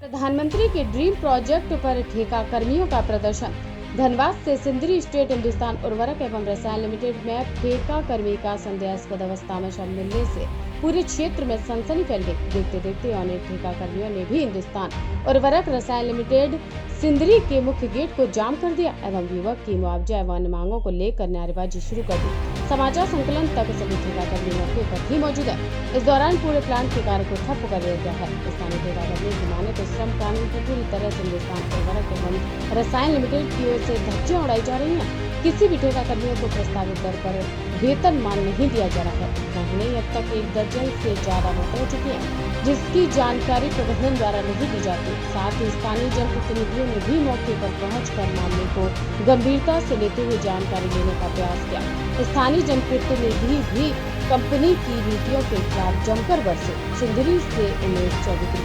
प्रधानमंत्री के dream project पर ठेका कर्मियों का प्रदर्शन। धनबाद से सिंदरी स्टेट हिंदुस्तान उर्वरक एवं रसायन लिमिटेड में ठेका कर्मी का संदेहास्पद अवस्था में शव मिलने से पूरे क्षेत्र में सनसनी फैल गई। देखते देखते अनेक ठेका कर्मियों ने भी हिंदुस्तान उर्वरक रसायन लिमिटेड सिंदरी के मुख्य गेट को जाम कर दिया एवं युवक की मुआवजा एवं अन्य मांगों को लेकर नारेबाजी शुरू कर दी। समाचार संकलन तक सभी ठेका कर्मी मौके पर ही मौजूद है। इस दौरान पूरे प्लांट के कार्य को ठप्प कर दिया गया है। स्थानीय ठेका कर्मी की माने तो श्रम कानून की पूरी तरह से हिंदुस्तान उर्वरक एवं रसायन लिमिटेड की ओर से धज्जियां उड़ाई जा रही हैं। किसी भी ठेका कर्मियों को प्रस्तावित दर पर वेतन मान नहीं दिया जा रहा है। महीने अब तक 1 दर्जन से ज्यादा मौतें हो चुकी हैं, जिसकी जानकारी प्रबंधन द्वारा नहीं दी जाती। साथ ही स्थानीय जनप्रतिनिधियों ने भी मौके पर पहुंचकर मामले को गंभीरता से लेते हुए जानकारी लेने का प्रयास किया। स्थानीय जनप्रतिनिधि भी कंपनी की नीतियों के खिलाफ जमकर बरसे। सिंदरी से उमेश चौधरी।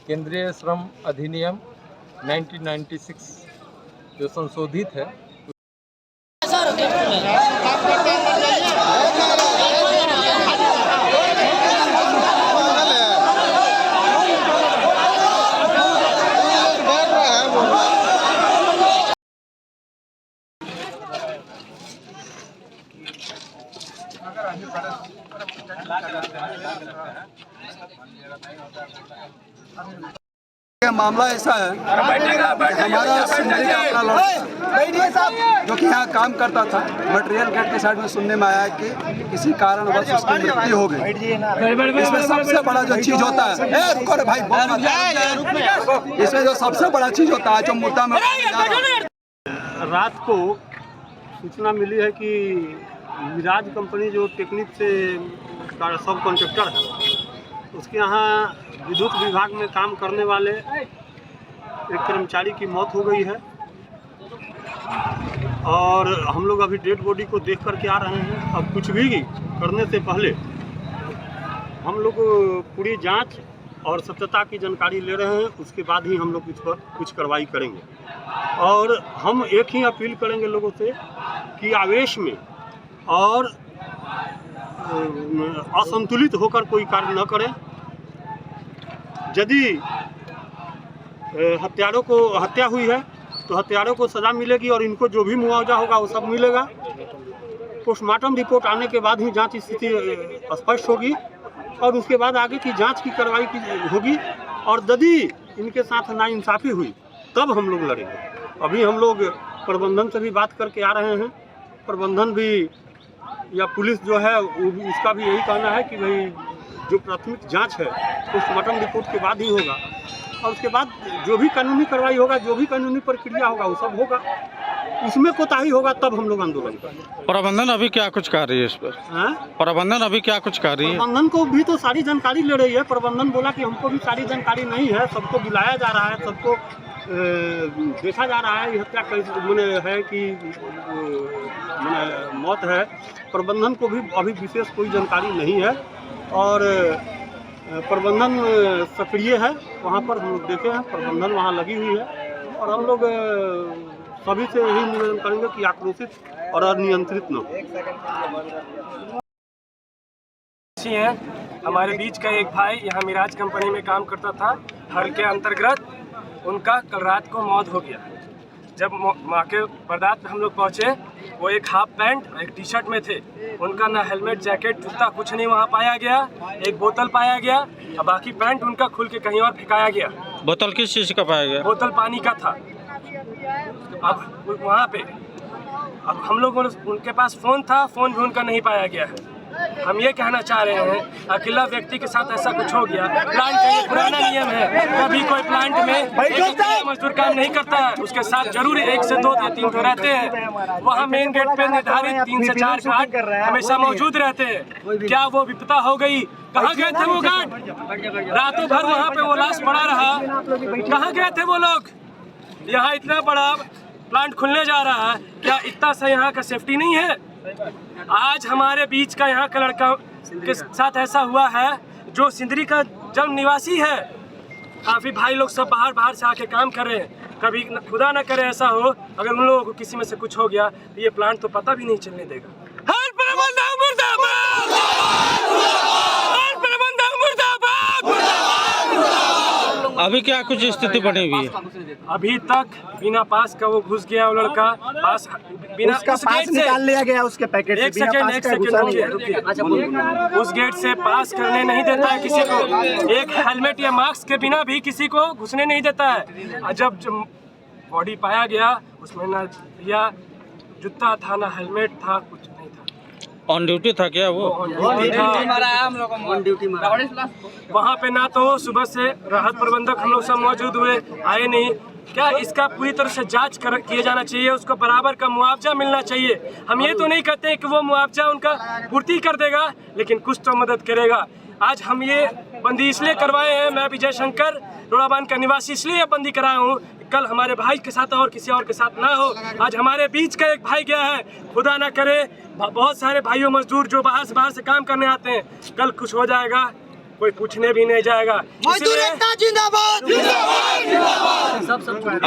केंद्रीय श्रम अधिनियम 1996 जो संशोधित है मामला ऐसा है, हमारा सिंदरी का अपना लड़का जो कि यहाँ काम करता था, मटेरियल गेट के साइड में सुनने में आया कि किसी कारणवश उसकी मृत्यु हो गई। इसमें सबसे बड़ा जो चीज होता है, रुको रे भाई, इसमें जो सबसे बड़ा चीज होता है जो मुद्दा में रात को सूचना मिली है कि विराज कंपनी जो टेक्निक से सब कॉन्ट्रैक्टर है, उसके यहाँ विद्युत विभाग में काम करने वाले एक कर्मचारी की मौत हो गई है और हम लोग अभी डेड बॉडी को देख कर के आ रहे हैं। अब कुछ भी करने से पहले हम लोग पूरी जांच और सत्यता की जानकारी ले रहे हैं, उसके बाद ही हम लोग इस पर कुछ कार्रवाई करेंगे। और हम एक ही अपील करेंगे लोगों से कि आवेश में और असंतुलित होकर कोई कार्य न करें। यदि हत्यारों को हत्या हुई है तो हत्यारों को सज़ा मिलेगी और इनको जो भी मुआवजा होगा वो सब मिलेगा। पोस्टमार्टम रिपोर्ट आने के बाद ही जांच स्थिति स्पष्ट होगी और उसके बाद आगे की जांच की कार्रवाई होगी। और यदि इनके साथ नाइंसाफ़ी हुई तब हम लोग लड़ेंगे। अभी हम लोग प्रबंधन से भी बात करके आ रहे हैं। प्रबंधन भी या पुलिस जो है उसका भी यही कहना है कि भाई जो प्राथमिक जांच है पोस्टमार्टम रिपोर्ट के बाद ही होगा और उसके बाद जो भी कानूनी कार्रवाई होगा, जो भी कानूनी प्रक्रिया होगा वो सब होगा। उसमें कोताही होगा तब हम लोग आंदोलन करेंगे। प्रबंधन अभी क्या कुछ कर रही है इस पर? प्रबंधन अभी क्या कुछ कर रही है? प्रबंधन को भी तो सारी जानकारी ले रही है। प्रबंधन बोला कि हमको भी सारी जानकारी नहीं है, सबको बुलाया जा रहा है, सबको देखा जा रहा है हत्या कैसे मैंने है कि मैंने मौत है। प्रबंधन को भी अभी विशेष कोई जानकारी नहीं है और प्रबंधन सक्रिय है। वहाँ पर हम लोग देखे हैं, प्रबंधन वहाँ लगी हुई है और हम लोग सभी से यही निवेदन करेंगे कि आक्रोशित और अनियंत्रित न हो। हमारे बीच का एक भाई यहाँ मिराज कंपनी में काम करता था, हल के अंतर्गत उनका कल रात को मौत हो गया। जब मौके पदार्थ पे हम लोग पहुँचे, वो एक हाफ पैंट एक टी शर्ट में थे। उनका ना हेलमेट, जैकेट, जूता कुछ नहीं वहाँ पाया गया। एक बोतल पाया गया और बाकी पैंट उनका खुल के कहीं और फेंकाया गया। बोतल किस चीज़ का पाया गया? बोतल पानी का था। अब वहाँ पे अब हम लोग उनके पास फ़ोन था, फ़ोन भी उनका नहीं पाया गया है। हम ये कहना चाह रहे हैं, अकेला व्यक्ति के साथ ऐसा कुछ हो गया। प्लांट का ये पुराना नियम है, कभी कोई प्लांट में मजदूर काम नहीं करता है, उसके साथ जरूर 1 से 2 या 3 रहते हैं। वहाँ मेन गेट पे निर्धारित 3 से 4 गार्ड हमेशा मौजूद रहते हैं। क्या वो विपदा हो गई? कहाँ गए थे वो गार्ड? रातों भर वहाँ पे वो लाश पड़ा रहा। कहाँ गए थे वो लोग? यहाँ इतना बड़ा प्लांट खुलने जा रहा है, क्या इतना सा यहाँ का सेफ्टी नहीं है? आज हमारे बीच का यहाँ का लड़का के साथ ऐसा हुआ है जो सिंदरी का जन्म निवासी है। काफ़ी भाई लोग सब बाहर से आके काम कर रहे हैं। कभी खुदा ना करे ऐसा हो, अगर उन लोगों को किसी में से कुछ हो गया तो ये प्लांट तो पता भी नहीं चलने देगा। हर प्रबंधक मुर्दाबाद! हर प्रबंधक मुर्दाबाद! अभी क्या कुछ स्थिति बनी हुई है? अभी तक बिना पास का वो घुस गया, वो लड़का पास बिना उसका उस पास गेट से निकाल लिया गया उसके पैकेट से। एक सेकंड रुकिए। उस गेट से पास करने नहीं देता है किसी को। एक हेलमेट या मास्क के बिना भी किसी को घुसने नहीं देता है। और जब बॉडी पाया गया उसमें ना भैया जूता था ना हेलमेट था, कुछ नहीं था। ऑन ड्यूटी था क्या वो? वहाँ पे ना तो सुबह से राहत प्रबंधक हम लोग सब मौजूद हुए, आए नहीं। क्या इसका पूरी तरह से जांच किया जाना चाहिए, उसको बराबर का मुआवजा मिलना चाहिए। हम ये तो नहीं कहते कि वो मुआवजा उनका पूर्ति कर देगा, लेकिन कुछ तो मदद करेगा। आज हम ये बंदी इसलिए करवाए हैं, मैं विजय शंकर रोड़ाबान का निवासी इसलिए बंदी कराया हूँ, कल हमारे भाई के साथ और किसी और के साथ ना हो। आज हमारे बीच का एक भाई गया है, खुदा ना करे बहुत सारे भाइयों मजदूर जो बाहर से काम करने आते हैं, कल कुछ हो जाएगा कोई पूछने भी नहीं जाएगा।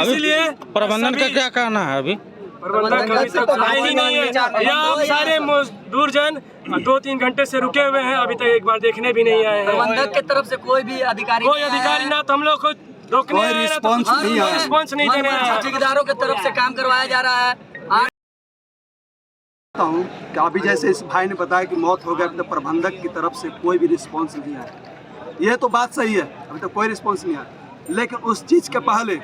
इसीलिए प्रबंधन का क्या कहना है? अभी प्रबंधक अभी तक आए ही नहीं है। यहाँ सारे मजदूर जन 2-3 घंटे से रुके हुए हैं, अभी तक एक बार देखने भी नहीं आए हैं। प्रबंधक की तरफ से कोई अधिकारी ना तो हम लोग को रोकने कोई रिस्पॉन्स नहीं दे रहे हैं। ठेकेदारों की तरफ से काम करवाया जा रहा है। हूँ कि अभी जैसे इस भाई ने बताया कि मौत हो गया, अभी तक प्रबंधक की तरफ से कोई भी रिस्पॉन्स नहीं आया। यह तो बात सही है, अभी तक कोई रिस्पॉन्स नहीं आया। लेकिन उस चीज़ के पहले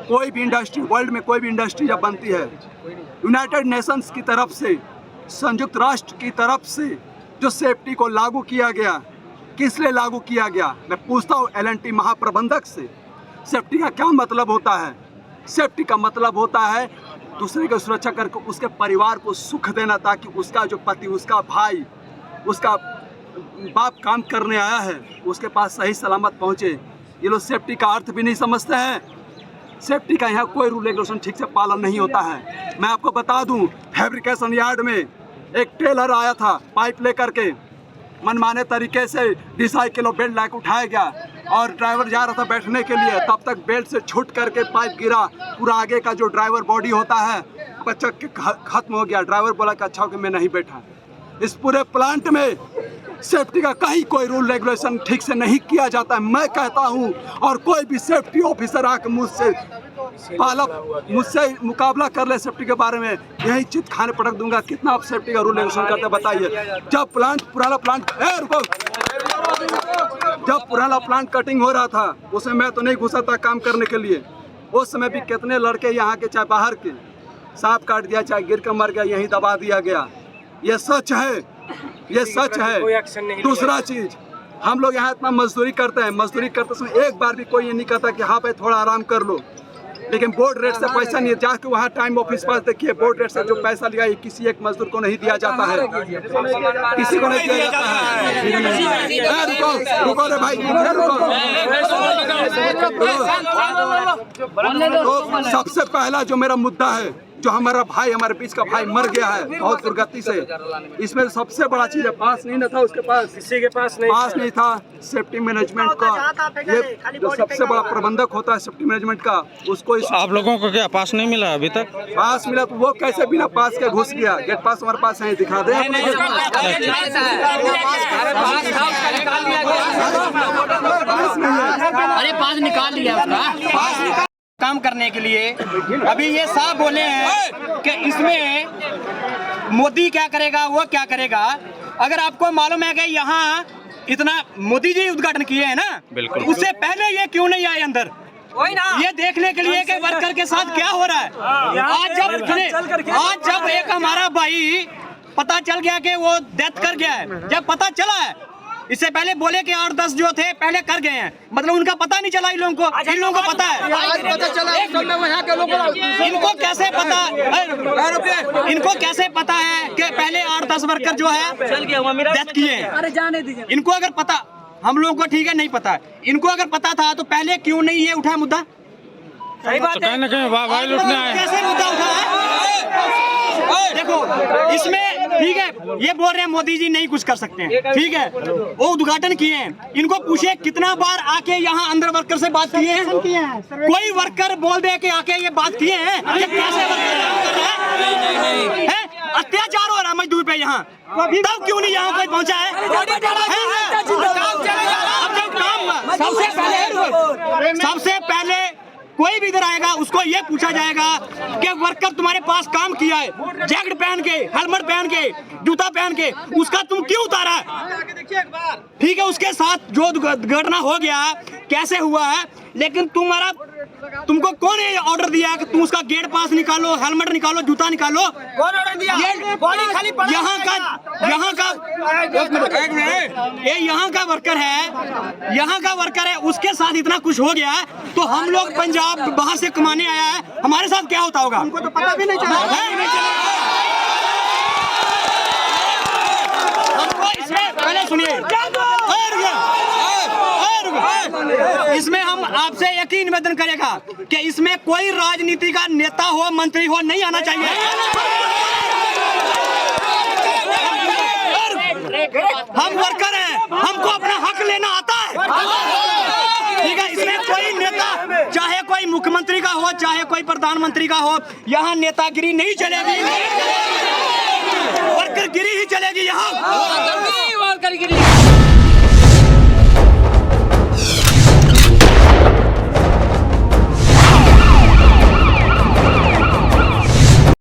कोई भी इंडस्ट्री, वर्ल्ड में कोई भी इंडस्ट्री जब बनती है, यूनाइटेड नेशंस की तरफ से, संयुक्त राष्ट्र की तरफ से जो सेफ्टी को लागू किया गया, किस लिए लागू किया गया? मैं पूछता हूँ L&T महाप्रबंधक से, सेफ्टी का क्या मतलब होता है? सेफ्टी का मतलब होता है दूसरे की सुरक्षा करके उसके परिवार को सुख देना, ताकि उसका जो पति, उसका भाई, उसका बाप काम करने आया है, उसके पास सही सलामत पहुंचे। ये लोग सेफ्टी का अर्थ भी नहीं समझते हैं। सेफ्टी का यहाँ कोई रूल रेगुलेशन ठीक से पालन नहीं होता है। मैं आपको बता दूं, फैब्रिकेशन यार्ड में एक टेलर आया था, पाइप लेकर के मनमाने तरीके से 2.5 किलो बेल्ट लाके उठाया गया और ड्राइवर जा रहा था बैठने के लिए, तब तक बेल्ट से छूट करके पाइप गिरा, पूरा आगे का जो ड्राइवर बॉडी होता है पचक के खत्म हो गया। ड्राइवर बोला कि अच्छा हो कि मैं नहीं बैठा। इस पूरे प्लांट में सेफ्टी का कहीं कोई रूल रेगुलेशन ठीक से नहीं किया जाता है। मैं कहता हूं, और कोई भी सेफ्टी ऑफिसर आकर मुझसे मुकाबला कर ले सेफ्टी के बारे में, यही चित खाने पटक दूंगा। कितना आप सेफ्टी का रूल रेगुलेशन करते बताइए। जब पुराना प्लांट कटिंग हो रहा था, उसमें मैं तो नहीं घुसा था काम करने के लिए। उस समय भी कितने लड़के यहाँ के, चाहे बाहर के, सांप काट दिया, चाहे गिर कर मर गया, यहीं दबा दिया गया। ये सच है, ये सच है। दूसरा चीज, हम लोग यहाँ इतना मजदूरी करते हैं, मजदूरी करते समय एक बार भी कोई ये नहीं कहता कि हाँ भाई थोड़ा आराम कर लो। लेकिन बोर्ड रेट से पैसा नहीं है, जाके वहाँ टाइम ऑफिस पास देखिए, बोर्ड रेट से जो पैसा लिया ये किसी एक मजदूर को नहीं दिया जाता है, किसी को नहीं दिया जाता है। रुको रे भाई, तो सबसे पहला जो मेरा मुद्दा है, जो हमारा भाई, हमारे बीच का भाई मर गया है बहुत दुर्गति से, इसमें सबसे बड़ा चीज है, पास नहीं था उसके पास, किसी के पास नहीं था सेफ्टी मैनेजमेंट का। ये जो सबसे बड़ा प्रबंधक होता है सेफ्टी मैनेजमेंट का, उसको आप लोगों को क्या पास नहीं मिला अभी तक? पास मिला तो वो कैसे बिना पास के घुस गया? गेट पास हमारे पास है, दिखा दे। अरे पास निकाल लिया उसका काम करने के लिए। अभी ये साहब बोले हैं कि इसमें मोदी क्या करेगा, वो क्या करेगा। अगर आपको मालूम है कि यहाँ इतना मोदी जी उद्घाटन किए हैं ना, बिल्कुल, उससे पहले ये क्यों नहीं आए अंदर ये देखने के लिए कि वर्कर के साथ क्या हो रहा है। आज जब एक हमारा भाई पता चल गया कि वो डेथ कर गया है, जब पता चला है, इससे पहले बोले कि 8-10 जो थे पहले कर गए हैं, मतलब उनका पता नहीं चला। इन लोगों को पता है, इनको कैसे पता, इनको कैसे पता है कि पहले 8-10 वर्कर जो है डेथ किए हैं। इनको अगर पता, हम लोगों को ठीक है नहीं पता है, इनको अगर पता था तो पहले क्यों नहीं ये उठा मुद्दा? सही बात है, कहीं वाइल उठने आए, कैसे मुद्दा उठा है? देखो इसमें ठीक है, ये बोल रहे हैं मोदी जी नहीं कुछ कर सकते हैं, ठीक है, वो उद्घाटन किए हैं, इनको पूछे कितना बार आके यहाँ अंदर वर्कर से बात किए हैं? कोई वर्कर बोल दे कि आके ये बात किए हैं कि कैसे वर्कर काम कर रहा है? अत्याचार हो रहा है मजदूर पे यहाँ, तब क्यों नहीं यहाँ कोई पहुँचा है? सबसे पहले कोई भी इधर आएगा उसको ये पूछा जाएगा कि वर्कर तुम्हारे पास काम किया है, जैकेट पहन के, हेलमेट पहन के, जूता पहन के, उसका तुम क्यों उतारा है? ठीक है, उसके साथ जो घटना हो गया कैसे हुआ है, लेकिन तुमको कौन ये ऑर्डर दिया है कि तुम उसका गेट पास निकालो, हेलमेट निकालो, जूता निकालो? कौन ऑर्डर दिया? ये यहाँ का वर्कर है, उसके साथ इतना कुछ हो गया है, तो हम लोग पंजाब बाहर से कमाने आया है, हमारे साथ क्या होता होगा? हमको तो पता भी नहीं चला। हमको इसमें पहले सुनिए, इसमें हम आपसे एक ही निवेदन करेगा कि इसमें कोई राजनीति का नेता हो, मंत्री हो, नहीं आना चाहिए। हम वर्कर हैं, हमको अपना हक लेना आता है, ठीक है। इसमें कोई नेता, चाहे कोई मुख्यमंत्री का हो, चाहे कोई प्रधानमंत्री का हो, यहाँ नेतागिरी नहीं चलेगी, वर्करगिरी ही चलेगी यहाँ।